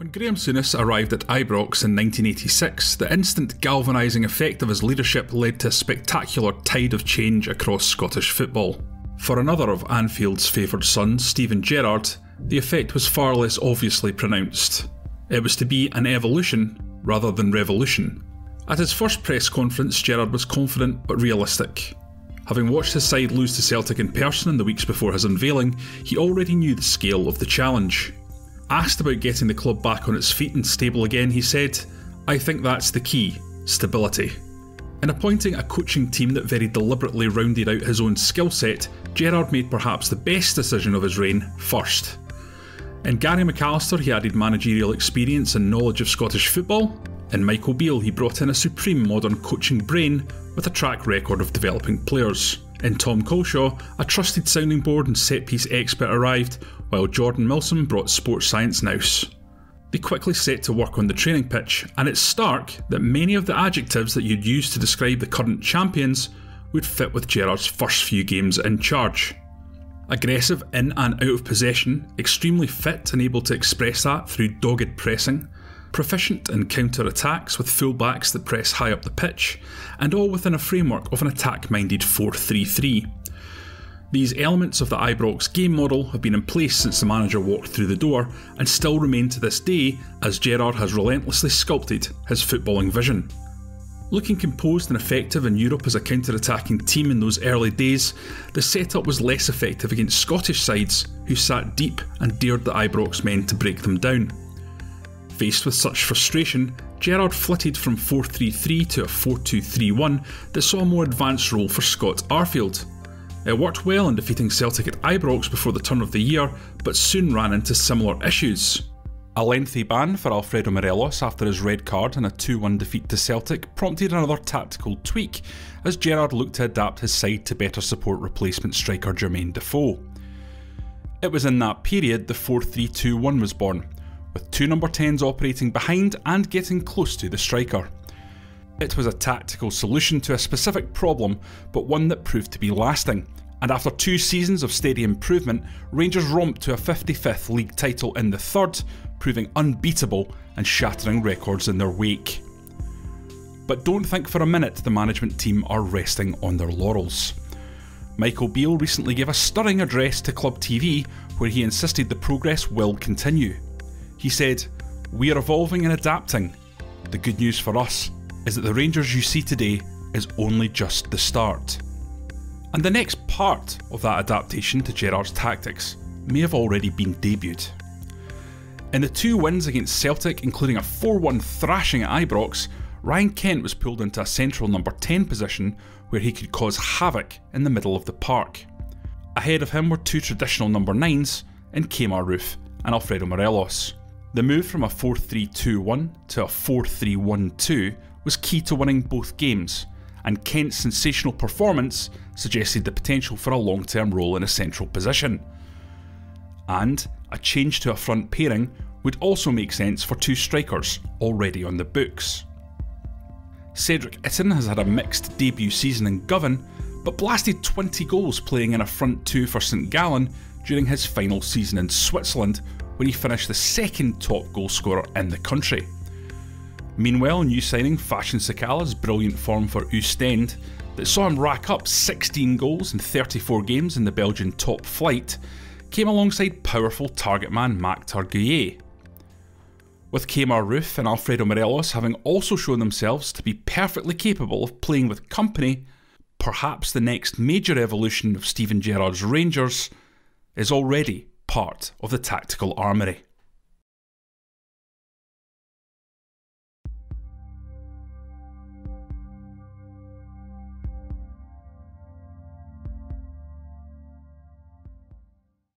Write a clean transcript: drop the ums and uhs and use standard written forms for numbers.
When Graham Souness arrived at Ibrox in 1986, the instant galvanising effect of his leadership led to a spectacular tide of change across Scottish football. For another of Anfield's favoured sons, Steven Gerrard, the effect was far less obviously pronounced. It was to be an evolution rather than revolution. At his first press conference, Gerrard was confident but realistic. Having watched his side lose to Celtic in person in the weeks before his unveiling, he already knew the scale of the challenge. Asked about getting the club back on its feet and stable again, he said, "I think that's the key, stability." In appointing a coaching team that very deliberately rounded out his own skill set, Gerrard made perhaps the best decision of his reign first. In Gary McAllister he added managerial experience and knowledge of Scottish football. In Michael Beale he brought in a supreme modern coaching brain with a track record of developing players. In Tom Colshaw, a trusted sounding board and set-piece expert arrived, while Jordan Milsom brought sports science nous. They quickly set to work on the training pitch, and it's stark that many of the adjectives that you'd use to describe the current champions would fit with Gerrard's first few games in charge. Aggressive in and out of possession, extremely fit and able to express that through dogged pressing, proficient in counter-attacks with full-backs that press high up the pitch, and all within a framework of an attack-minded 4-3-3. These elements of the Ibrox game model have been in place since the manager walked through the door and still remain to this day as Gerrard has relentlessly sculpted his footballing vision. Looking composed and effective in Europe as a counter-attacking team in those early days, the setup was less effective against Scottish sides who sat deep and dared the Ibrox men to break them down. Faced with such frustration, Gerrard flitted from 4-3-3 to a 4-2-3-1 that saw a more advanced role for Scott Arfield. It worked well in defeating Celtic at Ibrox before the turn of the year, but soon ran into similar issues. A lengthy ban for Alfredo Morelos after his red card in a 2-1 defeat to Celtic prompted another tactical tweak as Gerrard looked to adapt his side to better support replacement striker Jermaine Defoe. It was in that period the 4-3-2-1 was born, with two number 10s operating behind and getting close to the striker. It was a tactical solution to a specific problem, but one that proved to be lasting, and after 2 seasons of steady improvement, Rangers romped to a 55th league title in the third, proving unbeatable and shattering records in their wake. But don't think for a minute the management team are resting on their laurels. Michael Beale recently gave a stirring address to Club TV where he insisted the progress will continue. He said, "We are evolving and adapting. The good news for us is that the Rangers you see today is only just the start." And the next part of that adaptation to Gerrard's tactics may have already been debuted. In the 2 wins against Celtic, including a 4-1 thrashing at Ibrox, Ryan Kent was pulled into a central number 10 position where he could cause havoc in the middle of the park. Ahead of him were 2 traditional number 9s in Kemar Roofe and Alfredo Morelos. The move from a 4-3-2-1 to a 4-3-1-2 was key to winning both games, and Kent's sensational performance suggested the potential for a long-term role in a central position. And a change to a front pairing would also make sense for 2 strikers already on the books. Cedric Itten has had a mixed debut season in Govan, but blasted 20 goals playing in a front 2 for St Gallen during his final season in Switzerland, when he finished the 2nd top goalscorer in the country. Meanwhile, new signing Fashion Sakala's brilliant form for Oostende, that saw him rack up 16 goals in 34 games in the Belgian top flight, came alongside powerful target man Maktar Gueye. With Kemar Roofe and Alfredo Morelos having also shown themselves to be perfectly capable of playing with company, perhaps the next major evolution of Steven Gerrard's Rangers is already part of the tactical armoury.